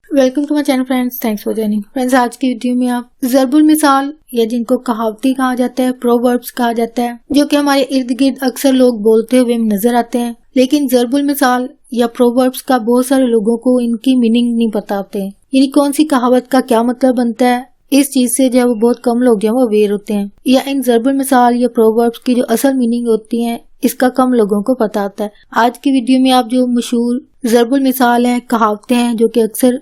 Welcome to my channel friends, thanks for joining. Friends, आज की video में आप ज़रबुल मिसाल या जिनको कहावती कहा जाता है, प्रोवर्ब्स कहा जाता है, जो कि हमारे इर्द गिर्द अक्सर लोग बोलते हुए नजर आते हैं, लेकिन ज़रबुल मिसाल या प्रोवर्ब्स का बहुत सारे लोगों को इनकी मीनिंग नहीं पता होते हैं। यानी कौन सी कहावत का क्या मतलब बनता है, इस चीज से जो बहुत कम लोग जो वो अवेयर होते हैं, या इन ज़रबुल मिसाल या प्रोवर्ब्स की जो असल मीनिंग होती है इसका कम लोगों को पता होता है। आज की वीडियो में आप जो मशहूर ज़रबुल मिसाल हैं, कहावतें हैं जो कि अक्सर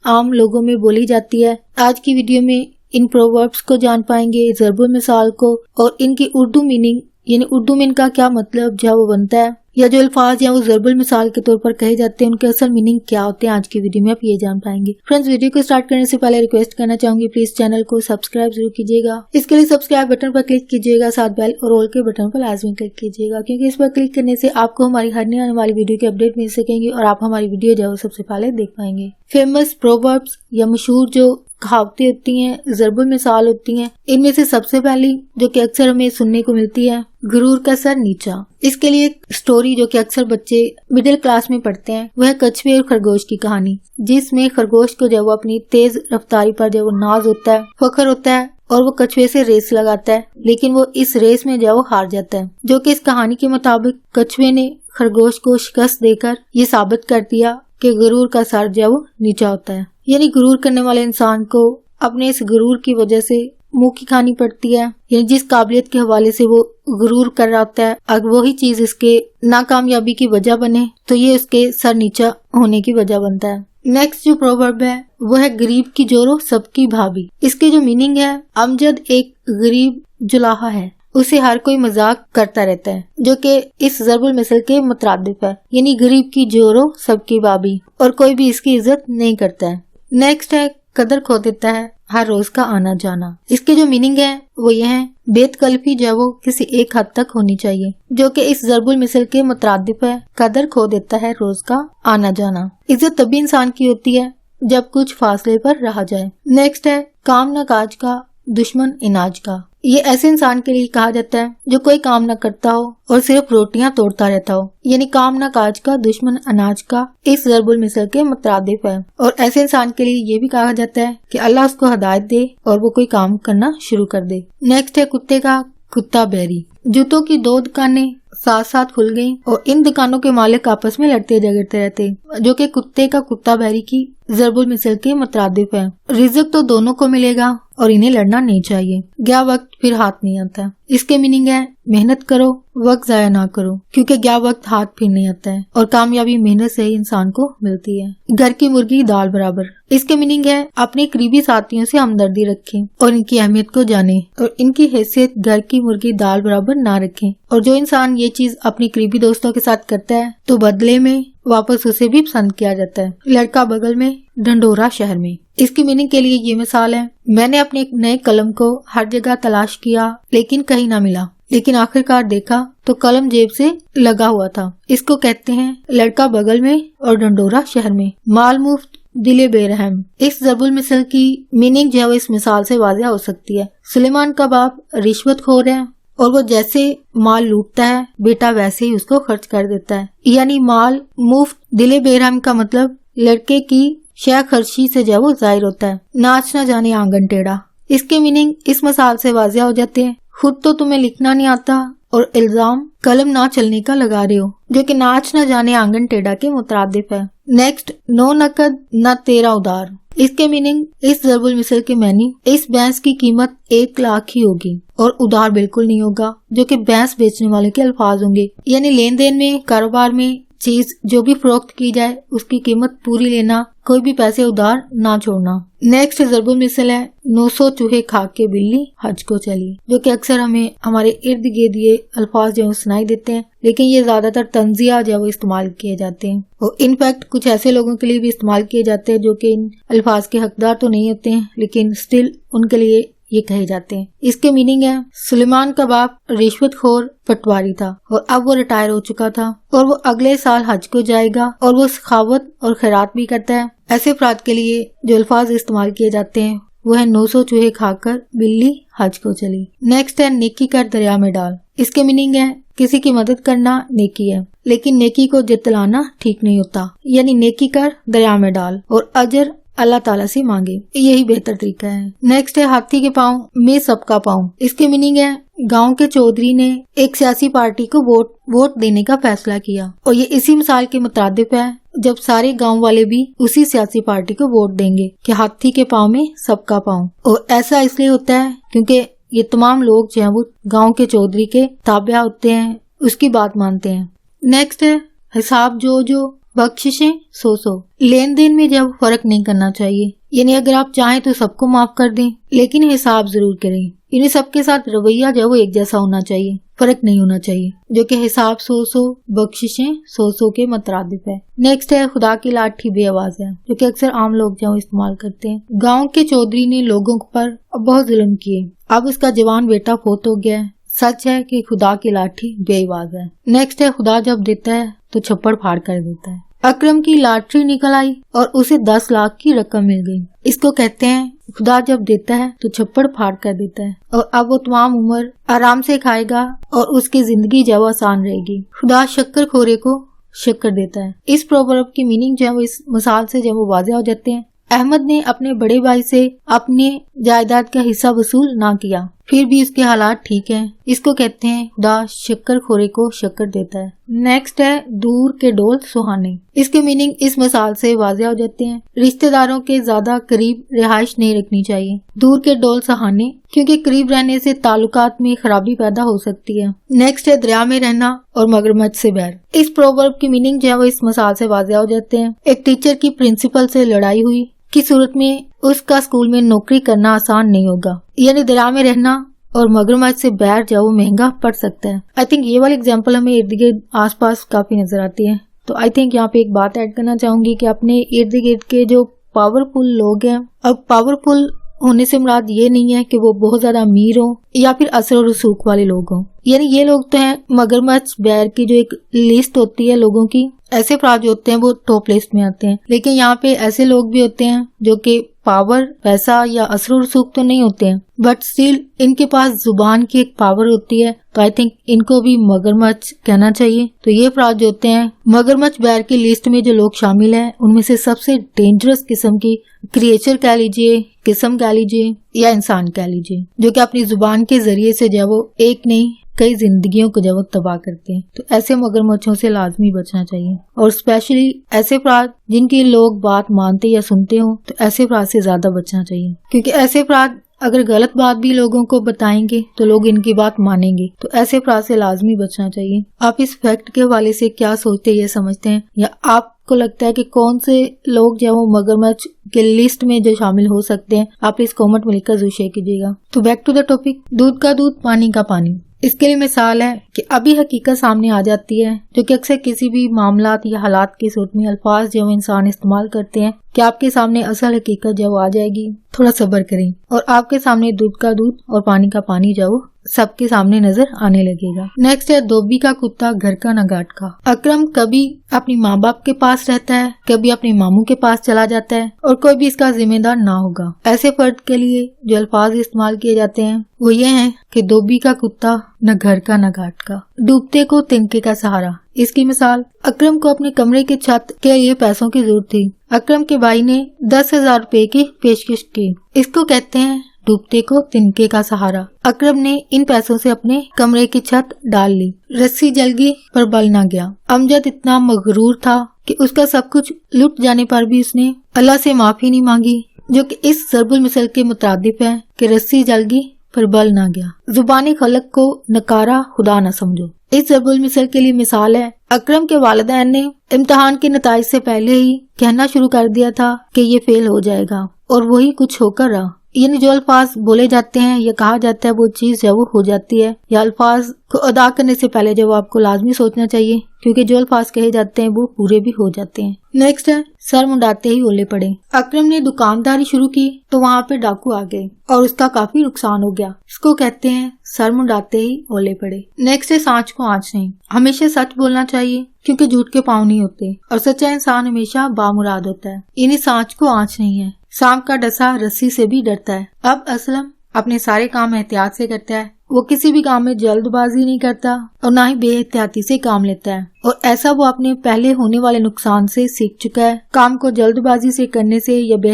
आम लोगों में बोली जाती है, आज की वीडियो में इन प्रोवर्ब्स को जान पाएंगे, ज़रबुल मिसाल को, और इनकी उर्दू मीनिंग यानी उर्दू में इनका क्या मतलब जो वो बनता है, या जो अल्फाज या वो ज़रबुल मिसाल के तौर पर कहे जाते हैं उनके असल मीनिंग क्या होते हैं। आज की वीडियो में आप ये जान पाएंगे। फ्रेंड्स, वीडियो को स्टार्ट करने से पहले रिक्वेस्ट करना चाहूंगी, प्लीज चैनल को सब्सक्राइब जरूर कीजिएगा। इसके लिए सब्सक्राइब बटन पर क्लिक कीजिएगा, साथ बेल और ऑल के बटन पर लाजमी क्लिक कीजिएगा, क्योंकि इस पर क्लिक करने से आपको हमारी हर नई आने वाली वीडियो की अपडेट मिल सकेंगी और आप हमारी वीडियो जो सबसे पहले देख पाएंगे। फेमस प्रोवर्ब्स या मशहूर जो कहावतें होती हैं, ज़रबुल मिसाल होती हैं, इनमें से सबसे पहली जो कि अक्सर हमें सुनने को मिलती है, गुरूर का सर नीचा। इसके लिए एक स्टोरी जो कि अक्सर बच्चे मिडिल क्लास में पढ़ते हैं, वह कछुए और खरगोश की कहानी, जिसमें खरगोश को जब वो अपनी तेज रफ्तारी पर जब वो नाज होता है, फख्र होता है और वो कछुए से रेस लगाता है, लेकिन वो इस रेस में जब वो हार जाता है, जो कि इस कहानी के मुताबिक कछुए ने खरगोश को शिकस्त देकर ये साबित कर दिया कि गुरूर का सर जब नीचा होता है। यानी गुरूर करने वाले इंसान को अपने इस गुरूर की वजह से मुंह की खानी पड़ती है। यानी जिस काबिलियत के हवाले से वो गुरूर कर रहा होता है, अगर वही चीज इसके नाकामयाबी की वजह बने तो ये उसके सर नीचा होने की वजह बनता है। नेक्स्ट जो प्रोवर्ब है वो है गरीब की जोरो सबकी भाभी। इसके जो मीनिंग है, अमजद एक गरीब जुलाहा है, उसे हर कोई मजाक करता रहता है, जो कि इस ज़रबुल मिसल के मुतरादिफ है। यानी गरीब की जोरो सबकी भाभी, और कोई भी इसकी इज्जत नहीं करता है। नेक्स्ट है कदर खो देता है हर रोज का आना जाना। इसके जो मीनिंग है वो ये है, बेतकल्फी जो वो किसी एक हद तक होनी चाहिए, जो कि इस ज़रबुल मिसल के मुतरादिफ है। कदर खो देता है रोज का आना जाना। इज्जत तभी इंसान की होती है जब कुछ फासले पर रहा जाए। नेक्स्ट है काम न काज का दुश्मन इनाज का। ये ऐसे इंसान के लिए कहा जाता है जो कोई काम न करता हो और सिर्फ रोटियां तोड़ता रहता हो। यानी काम न काज का दुश्मन अनाज का इस ज़रबुल मिसल के मुतरादिफ है। और ऐसे इंसान के लिए ये भी कहा जाता है कि अल्लाह उसको हिदायत दे और वो कोई काम करना शुरू कर दे। नेक्स्ट है कुत्ते का कुत्ता बैरी। जूतों की 2 दुकानें साथ साथ खुल गईं और इन दुकानों के मालिक आपस में लड़ते झगड़ते रहते, जो कि कुत्ते का कुत्ता बैरी की ज़रबुल मिसल के मुतरादिफ है। रिज़्क तो दोनों को मिलेगा और इन्हें लड़ना नहीं चाहिए, गया वक्त फिर हाथ नहीं आता। इसके मीनिंग है मेहनत करो, वक्त जाया ना करो, क्योंकि गया वक्त हाथ फिर नहीं आता है और कामयाबी मेहनत से ही इंसान को मिलती है। घर की मुर्गी दाल बराबर। इसके मीनिंग है अपने करीबी साथियों से हमदर्दी रखें और इनकी अहमियत को जाने और इनकी हैसियत घर की मुर्गी दाल बराबर ना रखें। और जो इंसान ये चीज अपने करीबी दोस्तों के साथ करता है तो बदले में वापस उसे भी पसंद किया जाता है। लड़का बगल में ढंढोरा शहर में। इसकी मीनिंग के लिए ये मिसाल है, मैंने अपने एक नए कलम को हर जगह तलाश किया लेकिन कहीं ना मिला, लेकिन आखिरकार देखा तो कलम जेब से लगा हुआ था। इसको कहते हैं लड़का बगल में और ढंढोरा शहर में। माल मुफ्त दिले बेरहम। इस ज़रबुल मिसल की मीनिंग जो है इस मिसाल से वाज़िह हो सकती है। सुलेमान का बाप रिश्वतखोर है और वो जैसे माल लूटता है बेटा वैसे ही उसको खर्च कर देता है। यानी माल मुफ्त दिले बेरहम का मतलब लड़के की शय खर्ची से जो वो जाहिर होता है। नाच ना जाने आंगन टेढ़ा। इसके मीनिंग इस मिसाल से वाज़िह हो जाते हैं। खुद तो तुम्हें लिखना नहीं आता और इल्जाम कलम ना चलने का लगा रहे हो, जो कि नाच ना जाने आंगन टेढ़ा के मुतरादिफ है। नेक्स्ट नो नकद न तेरा उधार। इसके मीनिंग इस ज़रबुल मिसल के मैनी, इस भैंस की कीमत 1 लाख ही होगी और उधार बिल्कुल नहीं होगा, जो कि भैंस बेचने वाले के अल्फाज होंगे। यानी लेन देन में, कारोबार में चीज जो भी फरोख्त की जाए उसकी कीमत पूरी लेना, कोई भी पैसे उधार ना छोड़ना। नेक्स्ट ज़रबुल मिसल है 900 चूहे खा के बिल्ली हज को चली, जो कि अक्सर हमें हमारे इर्द गिर्द ये अल्फाज जो सुनाई देते हैं, लेकिन ये ज्यादातर तंजिया जो इस्तेमाल किए जाते हैं और इनफैक्ट कुछ ऐसे लोगों के लिए भी इस्तेमाल किए जाते हैं जो कि इन अल्फाज के हकदार तो नहीं होते हैं, लेकिन स्टिल उनके लिए ये कहे जाते हैं। इसके मीनिंग है सुलेमान का बाप रिश्वतखोर पटवारी था और अब वो रिटायर हो चुका था और वो अगले साल हज को जाएगा और वो सखावत और खैरात भी करता है। ऐसे अफराद के लिए जो अल्फाज इस्तेमाल किए जाते हैं वो है 900 चूहे खाकर बिल्ली हज को चली। नेक्स्ट है नेकी कर दरिया में डाल। इसके मीनिंग है किसी की मदद करना नेकी है, लेकिन नेकी को जतलाना ठीक नहीं होता। यानी नेकी कर दरिया में डाल और अजर अल्लाह ताला से मांगे, यही बेहतर तरीका है। नेक्स्ट है हाथी के पाँव में सबका पाँव। इसके मीनिंग है गांव के चौधरी ने एक सियासी पार्टी को वोट देने का फैसला किया और ये इसी मिसाल के मुताबिक है जब सारे गांव वाले भी उसी सियासी पार्टी को वोट देंगे कि हाथी के पाँव में सबका पाँव। और ऐसा इसलिए होता है क्योंकि ये तमाम लोग जो है वो गाँव के चौधरी के ताबिया होते हैं, उसकी बात मानते हैं। नेक्स्ट है हिसाब जो बख्शिशें सो। लेन देन में जब फर्क नहीं करना चाहिए, यानी अगर आप चाहें तो सबको माफ कर दें लेकिन हिसाब जरूर करें। यानी सबके साथ रवैया जो है वो एक जैसा होना चाहिए, फर्क नहीं होना चाहिए, जो कि हिसाब सो बख्शिशें सो के मुतरादिफ है। नेक्स्ट है खुदा की लाठी बेआवाज है, जो कि अक्सर आम लोग जो इस्तेमाल करते हैं। गाँव के चौधरी ने लोगों पर बहुत जुल्म किए, अब उसका जवान बेटा फोत हो गया है। सच है कि खुदा की लाठी बेआवाज है। नेक्स्ट है खुदा जब देता है तो छप्पड़ फाड़ कर देता है। अकरम की लॉटरी निकल आई और उसे 10 लाख की रकम मिल गई। इसको कहते हैं खुदा जब देता है तो छप्पड़ फाड़ कर देता है और अब वो तमाम उम्र आराम से खाएगा और उसकी जिंदगी जो आसान रहेगी। खुदा शक्कर खोरे को शक्कर देता है। इस प्रोवर्ब की मीनिंग जो है वो इस मिसाल से जो वो वाज़ेह हो जाते हैं। अहमद ने अपने बड़े भाई से अपने जायदाद का हिस्सा वसूल ना किया, फिर भी उसके हालात ठीक हैं। इसको कहते हैं खुदा शक्कर खोरे को शक्कर देता है। नेक्स्ट है दूर के डोल सुहाने। इसके मीनिंग इस मिसाल से वाज़ेह हो जाते हैं। रिश्तेदारों के ज्यादा करीब रिहाइश नहीं रखनी चाहिए। दूर के डोल सुहाने क्योंकि करीब रहने से ताल्लुकात में खराबी पैदा हो सकती है। नेक्स्ट है दरिया में रहना और मगरमच्छ से बैर। इस प्रोवर्ब की मीनिंग जो है वो इस मिसाल से वाज़ेह हो जाते हैं। एक टीचर की प्रिंसिपल से लड़ाई हुई की सूरत में उसका स्कूल में नौकरी करना आसान नहीं होगा। यानी दरिया में रहना और मगरमच्छ से बैर जाओ महंगा पड़ सकता है। आई थिंक ये वाली एग्जांपल हमें इर्द गिर्द आस पास काफी नजर आती है। तो आई थिंक यहाँ पे एक बात ऐड करना चाहूंगी कि अपने इर्द गिर्द के जो पावरफुल लोग हैं, अब पावरफुल होने से मुराद ये नहीं है कि वो बहुत ज्यादा अमीर हो या फिर असर और रसूख वाले लोग हों। यानी ये लोग तो हैं मगरमच्छ बैर की जो एक लिस्ट होती है लोगों की, ऐसे अफराद जो होते हैं वो टॉप लिस्ट में आते हैं। लेकिन यहाँ पे ऐसे लोग भी होते हैं जो कि पावर, पैसा या असर और रसूख तो नहीं होते हैं, बट स्टिल इनके पास जुबान की एक पावर होती है। तो आई थिंक इनको भी मगरमच्छ कहना चाहिए। तो ये अफराद जो होते हैं मगरमच्छ बैर की लिस्ट में जो लोग शामिल हैं, उनमें से सबसे डेंजरस किस्म की क्रिएचर कह लीजिए, किस्म कह लीजिए या इंसान कह लीजिए, जो कि अपनी जुबान के जरिए से जब वो एक नहीं कई जिंदगियों को जब वो तबाह करते हैं। तो ऐसे मगरमच्छों से लाजमी बचना चाहिए और स्पेशली ऐसे अफराद जिनकी लोग बात मानते या सुनते हो, तो ऐसे अफराद से ज्यादा बचना चाहिए, क्योंकि ऐसे अफराद अगर गलत बात भी लोगों को बताएंगे तो लोग इनकी बात मानेंगे। तो ऐसे अफराद से लाजमी बचना चाहिए। आप इस फैक्ट के हवाले से क्या सोचते हैं, ये समझते हैं, या आपको लगता है कि कौन से लोग जो वो मगरमच्छ के लिस्ट में जो शामिल हो सकते हैं? आप इस कमेंट में लिखकर जरूर शेयर कीजिएगा। तो बैक टू द टॉपिक, दूध का दूध पानी का पानी। इसके लिए मिसाल है कि अभी हकीकत सामने आ जाती है, जो कि अक्सर किसी भी मामलात या हालात की सूरत में अल्फाज जो इंसान इस्तेमाल करते हैं कि आपके सामने असल हकीकत जब आ जाएगी, थोड़ा सब्र करें और आपके सामने दूध का दूध और पानी का पानी जाओ सबके सामने नजर आने लगेगा। नेक्स्ट है धोबी का कुत्ता घर का न घाट का। अकरम कभी अपनी माँ बाप के पास रहता है, कभी अपने मामू के पास चला जाता है और कोई भी इसका जिम्मेदार ना होगा। ऐसे फर्द के लिए जो अल्फाज इस्तेमाल किए जाते हैं वो ये हैं कि धोबी का कुत्ता न घर का न घाट का, डूबते को तिनके का सहारा। इसकी मिसाल, अकरम को अपने कमरे की छत के लिए पैसों की जरूरत थी। अकरम के भाई ने 10,000 रुपए की पेशकश की। इसको कहते हैं डूबते को तिनके का सहारा। अकरम ने इन पैसों से अपने कमरे की छत डाल ली। रस्सी जल गई पर बल ना गया। अमजद इतना मगरूर था कि उसका सब कुछ लुट जाने पर भी उसने अल्लाह से माफी नहीं मांगी, जो कि इस ज़रबुल मिसल के मुताबिक है कि रस्सी जल गई पर बल ना गया। जुबानी खलक को नकारा खुदा न समझो। इस ज़रबुल मिसल के लिए मिसाल है, अकरम के वालिदैन ने इम्तिहान के नताइज से पहले ही कहना शुरू कर दिया था कि ये फेल हो जाएगा और वही कुछ होकर रहा। यानी जो अल्फाज बोले जाते हैं या कहा जाता है वो चीज जब हो जाती है, या अल्फाज को अदा करने से पहले जब आपको लाजमी सोचना चाहिए, क्योंकि जो अल्फाज कहे जाते हैं वो पूरे भी हो जाते हैं। नेक्स्ट है सर मुंडाते ही ओले पड़े। अकरम ने दुकानदारी शुरू की तो वहाँ पे डाकू आ गए और उसका काफी नुकसान हो गया। इसको कहते हैं सर मुंडाते ही ओले पड़े। नेक्स्ट है सांच को आँच नहीं। हमेशा सच बोलना चाहिए क्योंकि झूठ के पाँव नहीं होते और सच्चा इंसान हमेशा बामुराद होता है। यानी सांच को आँच नहीं है। सांप का डसा रस्सी से भी डरता है। अब असलम اپنے سارے کام احتیاط سے کرتا ہے، وہ کسی بھی کام میں جلد بازی نہیں کرتا اور نہ ہی بے احتیاطی سے کام لیتا ہے، اور ایسا وہ اپنے پہلے ہونے والے نقصان سے سیکھ چکا ہے۔ کام کو جلد بازی سے کرنے سے یا بے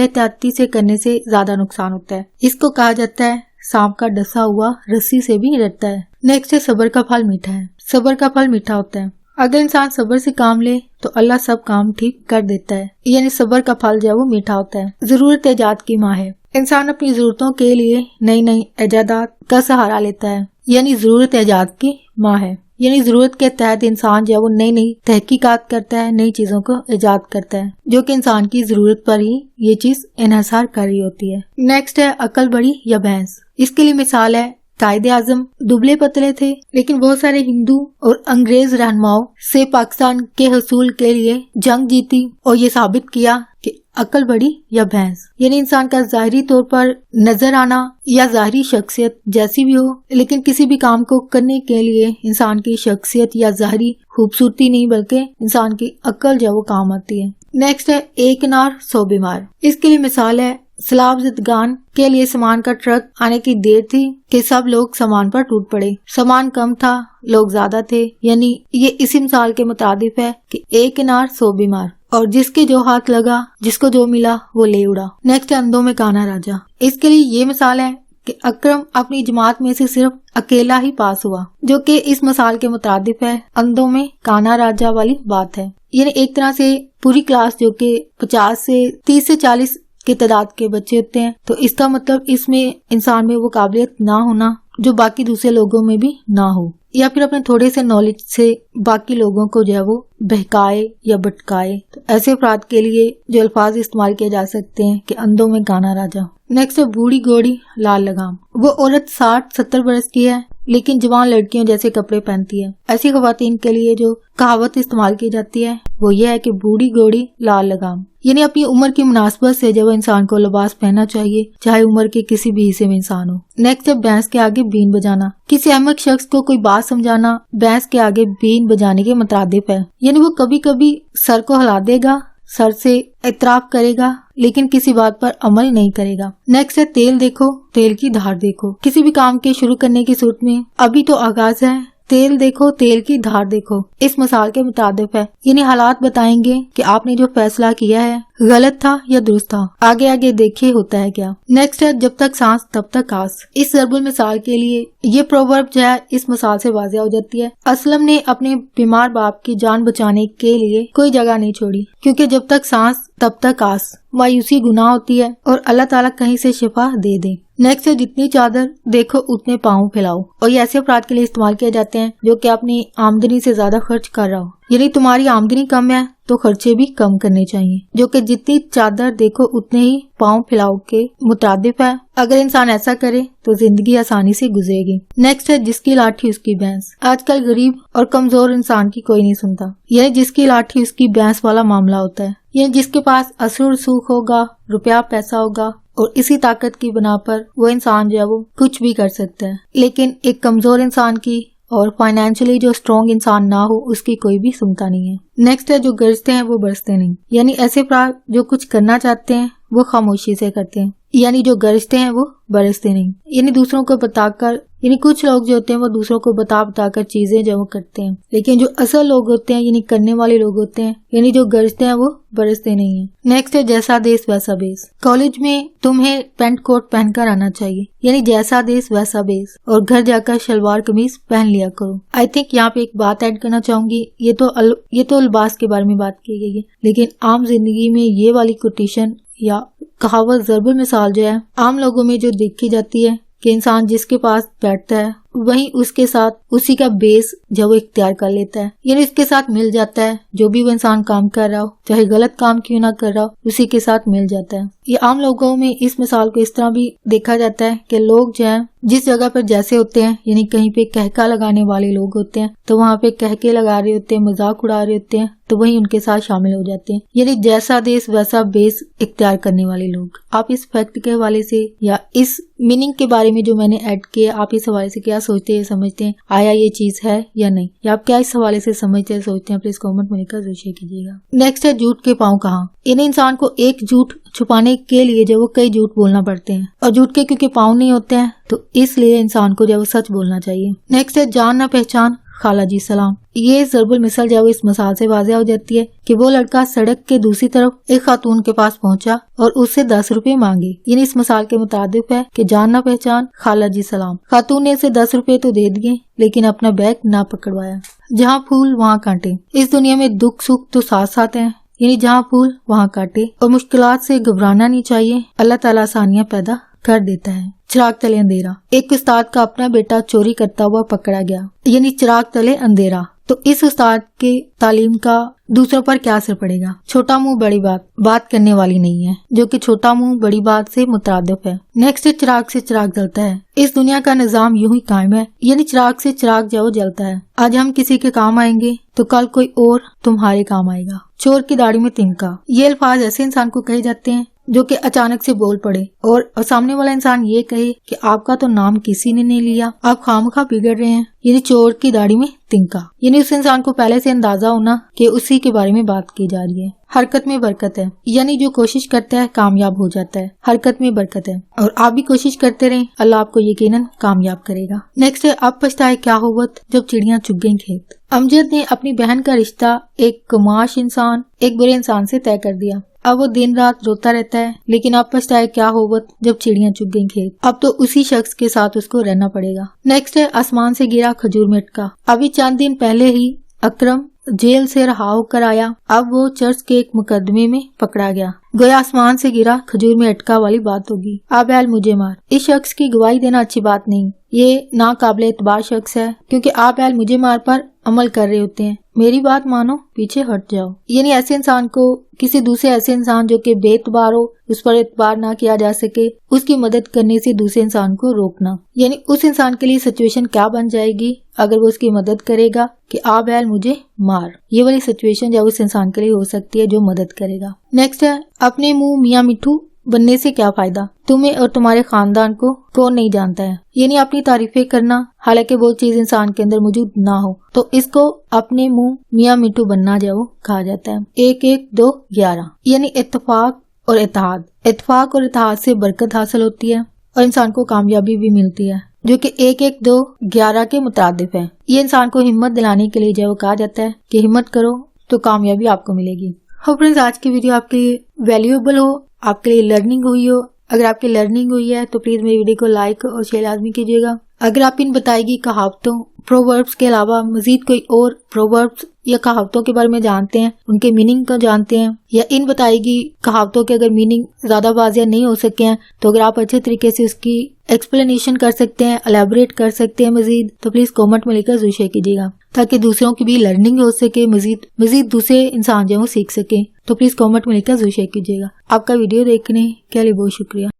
احتیاطی سے کرنے سے زیادہ نقصان ہوتا ہے۔ اس کو کہا جاتا ہے سانپ کا ڈسا ہوا رسی سے بھی ڈرتا ہے۔ نیکسٹ ہے صبر کا پھل میٹھا ہے۔ صبر کا پھل میٹھا ہوتا ہے۔ اگر انسان صبر سے کام لے تو اللہ سب کام ٹھیک کر دیتا ہے، یعنی صبر کا پھل جو ہے وہ میٹھا ہوتا ہے۔ ضرورت ایجاد کی ماں ہے۔ انسان اپنی ضرورتوں کے لیے نئی نئی ایجادات کا سہارا لیتا ہے، یعنی ضرورت ایجاد کی ماں ہے، یعنی ضرورت کے تحت انسان جو ہے وہ نئی نئی تحقیقات کرتا ہے، نئی چیزوں کو ایجاد کرتا ہے جو کہ انسان کی ضرورت پر ہی یہ چیز انحصار کر رہی ہوتی ہے۔ نیکسٹ ہے عقل بڑی یا بھینس۔ اس کے لیے مثال ہے قائد اعظم دبلے پتلے تھے، لیکن بہت سارے ہندو اور انگریز رہنماؤں سے پاکستان کے حصول کے لیے جنگ جیتی اور یہ ثابت کیا کہ عقل بڑی یا بھینس، یعنی انسان کا ظاہری طور پر نظر آنا یا ظاہری شخصیت جیسی بھی ہو، لیکن کسی بھی کام کو کرنے کے لیے انسان کی شخصیت یا ظاہری خوبصورتی نہیں بلکہ انسان کی عقل جو وہ کام آتی ہے۔ نیکسٹ ہے ایک نار سو بیمار۔ اس کے لیے مثال ہے سیلاب زدگان کے لیے سامان کا ٹرک آنے کی دیر تھی کہ سب لوگ سامان پر ٹوٹ پڑے، سامان کم تھا لوگ زیادہ تھے، یعنی یہ اسی مثال کے مترادف ہے کہ ایک نار سو بیمار، اور جس کے جو ہاتھ لگا جس کو جو ملا وہ لے اڑا۔ نیکسٹ اندھوں میں کانا راجا۔ اس کے لیے یہ مثال ہے کہ اکرم اپنی جماعت میں سے صرف اکیلا ہی پاس ہوا، جو کہ اس مثال کے مترادف ہے، اندھوں میں کانا راجا والی بات ہے، یعنی ایک طرح سے پوری کلاس جو کہ 30 سے 40 کی تعداد کے بچے ہوتے ہیں، تو اس کا مطلب اس میں انسان میں وہ قابلیت نہ ہونا جو باقی دوسرے لوگوں میں بھی نہ ہو، یا پھر اپنے تھوڑے سے نالج سے باقی لوگوں کو جو ہے وہ بہکائے یا بٹکائے۔ تو ایسے افراد کے لیے جو الفاظ استعمال کیے جا سکتے ہیں کہ اندھوں میں کانا راجا۔ نیکسٹ ہے بوڑھی گھوڑی لال لگام۔ وہ عورت 60-70 برس کی ہے لیکن جوان لڑکیوں جیسے کپڑے پہنتی ہے۔ ایسی خواتین کے لیے جو کہاوت استعمال کی جاتی ہے وہ یہ ہے کہ بوڑھی گھوڑی لال لگام، یعنی اپنی عمر کی مناسبت سے جب انسان کو لباس پہننا چاہیے چاہے عمر کے کسی بھی حصے میں انسان ہو۔ نیکسٹ ہے بھینس کے آگے بین بجانا۔ کسی احمق شخص کو کوئی بات سمجھانا بھینس کے آگے بین بجانے کے مترادف ہے، یعنی وہ کبھی کبھی سر کو ہلا دے گا، سر سے اعتراف کرے گا لیکن کسی بات پر عمل نہیں کرے گا۔ نیکسٹ ہے تیل دیکھو تیل کی دھار دیکھو۔ کسی بھی کام کے شروع کرنے کی صورت میں ابھی تو آغاز ہے، تیل دیکھو تیل کی دھار دیکھو اس مثال کے مترادف ہے، یعنی حالات بتائیں گے کہ آپ نے جو فیصلہ کیا ہے غلط تھا یا درست تھا، آگے آگے دیکھے ہوتا ہے کیا۔ نیکسٹ ہے جب تک سانس تب تک آس۔ اس ضرب المثال کے لیے یہ پروورب جو ہے اس مثال سے واضح ہو جاتی ہے۔ اسلم نے اپنے بیمار باپ کی جان بچانے کے لیے کوئی جگہ نہیں چھوڑی، کیونکہ جب تک سانس تب تک آس، مایوسی گناہ ہوتی ہے اور اللہ تعالیٰ کہیں سے شفا دے دے۔ نیکسٹ ہے جتنی چادر دیکھو اتنے پاؤں پھیلاؤ، اور یہ ایسے افراد کے لیے استعمال کیے جاتے ہیں جو کہ اپنی آمدنی سے زیادہ خرچ کر رہا ہو، یعنی تمہاری آمدنی کم ہے تو خرچے بھی کم کرنے چاہیے، جو کہ جتنی چادر دیکھو اتنے ہی پاؤں پھیلاؤ کے مترادف ہے۔ اگر انسان ایسا کرے تو زندگی آسانی سے گزرے گی۔ نیکسٹ ہے جس کی لاٹھی اس کی بھینس۔ آج کل غریب اور کمزور انسان کی کوئی نہیں سنتا، یعنی جس کی لاٹھی اس کی بھینس والا معاملہ ہوتا ہے، یعنی جس کے پاس اثر و رسوخ ہوگا، روپیہ پیسہ ہوگا، اور اسی طاقت کی بنا پر وہ انسان جو ہے وہ کچھ بھی کر سکتا ہے، لیکن ایک کمزور انسان کی اور فائنینشلی جو اسٹرانگ انسان نہ ہو اس کی کوئی بھی سنتا نہیں ہے۔ نیکسٹ ہے جو گرجتے ہیں وہ برستے نہیں، یعنی ایسے افراد جو کچھ کرنا چاہتے ہیں وہ خاموشی سے کرتے ہیں، یعنی جو گرجتے ہیں وہ برستے نہیں، یعنی دوسروں کو بتا کر، یعنی کچھ لوگ جو ہوتے ہیں وہ دوسروں کو بتا کر چیزیں جو وہ کرتے ہیں، لیکن جو اصل لوگ ہوتے ہیں یعنی کرنے والے لوگ ہوتے ہیں، یعنی جو گرجتے ہیں وہ برستے نہیں ہیں۔ نیکسٹ ہے جیسا دیس ویسا بیس۔ کالج میں تمہیں پینٹ کوٹ پہن کر آنا چاہیے، یعنی جیسا دیس ویسا بیس، اور گھر جا کر شلوار قمیض پہن لیا کرو۔ آئی تھنک یہاں پہ ایک بات ایڈ کرنا چاہوں گی، یہ تو لباس کے بارے میں بات کی گئی ہے، لیکن عام زندگی میں یہ والی کوٹیشن یا کہاوت ضرب المثال جو ہے عام لوگوں میں جو دیکھی جاتی ہے کہ انسان جس کے پاس بیٹھتا ہے وہیں اس کے ساتھ اسی کا بیس جب وہ اختیار کر لیتا ہے، یعنی اس کے ساتھ مل جاتا ہے، جو بھی وہ انسان کام کر رہا ہو چاہے غلط کام کیوں نہ کر رہا ہو اسی کے ساتھ مل جاتا ہے۔ یہ عام لوگوں میں اس مثال کو اس طرح بھی دیکھا جاتا ہے کہ لوگ جو ہیں جس جگہ پر جیسے ہوتے ہیں، یعنی کہیں پہ کہکا لگانے والے لوگ ہوتے ہیں تو وہاں پہ کہکے لگا رہے ہوتے ہیں، مذاق اڑا رہے ہوتے ہیں تو وہیں ان کے ساتھ شامل ہو جاتے ہیں، یعنی جیسا دیس ویسا بیس اختیار کرنے والے لوگ۔ آپ اس فیکٹ کے حوالے سے یا اس میننگ کے بارے میں جو میں نے ایڈ کیا، آپ اس حوالے سے کیا سوچتے ہیں، سمجھتے ہیں، آیا یہ چیز ہے یا نہیں، یا آپ کیا اس حوالے سے سمجھتے ہیں سوچتے ہیں، پلیز کامنٹ میں لکھ کر ضرور شیئر کیجیے گا۔ نیکسٹ ہے جھوٹ کے پاؤں کہاں۔ यानी इंसान को एक झूठ छुपाने के लिए जो वो कई झूठ बोलना पड़ते हैं, और झूठ के क्योंकि पाँव नहीं होते हैं तो इसलिए इंसान को जो वो सच बोलना चाहिए। नेक्स्ट है जान ना पहचान खाला जी सलाम। ये ज़रबुल मिसल जब इस मिसाल से वाज़ेह हो जाती है कि वो लड़का सड़क के दूसरी तरफ एक खातून के पास पहुंचा और उससे 10 रुपए मांगे। यानी इस मिसाल के मुताबिक है कि जान ना पहचान खाला जी सलाम। खातून ने इसे 10 रुपए तो दे दिए लेकिन अपना बैग ना पकड़वाया। जहाँ फूल वहाँ कांटे। इस दुनिया में दुख सुख तो साथ साथ हैं, यानी जहाँ फूल वहाँ कांटे, और मुश्किलात से घबराना नहीं चाहिए। अल्लाह ताला आसानियाँ पैदा कर देता है। चिराग तले अंधेरा। एक उस्ताद का अपना बेटा चोरी करता हुआ पकड़ा गया, यानी चिराग तले अंधेरा। तो इस उस्ताद के तालीम का दूसरों पर क्या असर पड़ेगा? छोटा मुंह बड़ी बात करने वाली नहीं है, जो कि छोटा मुंह बड़ी बात से मुतरादिफ है। नेक्स्ट है चिराग से चिराग जलता है। इस दुनिया का निजाम यूं ही कायम है, यानी चिराग से चिराग जो जलता है। आज हम किसी के काम आएंगे तो कल कोई और तुम्हारे काम आएगा। चोर की दाढ़ी में तिनका। ये अल्फाज ऐसे इंसान को कहे जाते हैं जो कि अचानक से बोल पड़े और सामने वाला इंसान ये कहे कि आपका तो नाम किसी ने नहीं लिया, आप खामखा बिगड़ रहे हैं। यानी चोर की दाढ़ी में तिनका, यानी उस इंसान को पहले से अंदाजा होना कि उसी के बारे में बात की जा रही है। हरकत में बरकत है, यानी जो कोशिश करता है कामयाब हो जाता है। हरकत में बरकत है और आप भी कोशिश करते रहें, अल्लाह आपको यकीनन कामयाब करेगा। नेक्स्ट है अब पछताए क्या होवत जब चिड़ियां चुग गईं खेत। अमजद ने अपनी बहन का रिश्ता एक कमाश इंसान, एक बुरे इंसान से तय कर दिया। अब वो दिन रात रोता रहता है, लेकिन अब पछताए क्या होवत जब चिड़ियां चुग गईं खेत। अब तो उसी शख्स के साथ उसको रहना पड़ेगा। नेक्स्ट है आसमान से गिरा खजूर में अटका। अभी चंद दिन पहले ही अकरम जेल से रहा होकर आया, अब वो चर्च के एक मुकदमे में पकड़ा गया। गोया आसमान से गिरा खजूर में अटका वाली बात होगी। आबैल मुझे मार। इस शख्स की गवाही देना अच्छी बात नहीं, ये नाकाबिल एतबार शख्स है, क्योंकि आबैल मुझे मार पर अमल कर रहे होते हैं। मेरी बात मानो, पीछे हट जाओ। यानी ऐसे इंसान को किसी दूसरे ऐसे इंसान जो कि बेतबार हो, उस पर एतबार ना किया जा सके, उसकी मदद करने से दूसरे इंसान को रोकना। यानी उस इंसान के लिए सिचुएशन क्या बन जाएगी अगर वो उसकी मदद करेगा कि आबैल मुझे मार। ये वाली सिचुएशन जब उस इंसान के लिए हो सकती है जो मदद करेगा। नेक्स्ट है अपने मुंह मियाँ मिठू बनने से क्या फायदा, तुम्हें और तुम्हारे खानदान को कौन नहीं जानता है। यानी अपनी तारीफें करना, हालांकि वो चीज इंसान के अंदर मौजूद ना हो, तो इसको अपने मुंह मियाँ मिठू बनना जो कहा जाता है। 1 1 2 11, यानी इत्तेफाक और इत्तेहाद। इत्तेफाक और इत्तेहाद से बरकत हासिल होती है और इंसान को कामयाबी भी मिलती है, जो कि 1 1 2 11 के मुताबिक है। ये इंसान को हिम्मत दिलाने के लिए जो कहा जाता है कि हिम्मत करो तो कामयाबी आपको मिलेगी। हो फ्रेंड्स, आज की वीडियो आपके लिए वैल्यूएबल हो, आपके लिए लर्निंग हुई हो। अगर आपकी लर्निंग हुई है तो प्लीज मेरी वीडियो को लाइक और शेयर लाजमी कीजिएगा। अगर आप इन बताएगी कहावतों प्रोवर्ब्स के अलावा मजीद कोई और प्रोवर्ब्स या कहावतों के बारे में जानते हैं, उनके मीनिंग को जानते हैं, या इन बताएगी कहावतों के अगर मीनिंग ज्यादा वाज़ेह नहीं हो सके हैं तो अगर आप अच्छे तरीके से उसकी एक्सप्लेनेशन कर सकते हैं, एलैबोरेट कर सकते हैं मजीद, तो प्लीज कमेंट में लिखकर जरूर शेयर कीजिएगा ताकि दूसरों की भी लर्निंग हो सके, मजीद दूसरे इंसान जो सीख सके। तो प्लीज कमेंट में लिखकर जरूर शेयर कीजिएगा। आपका वीडियो देखने के लिए बहुत शुक्रिया।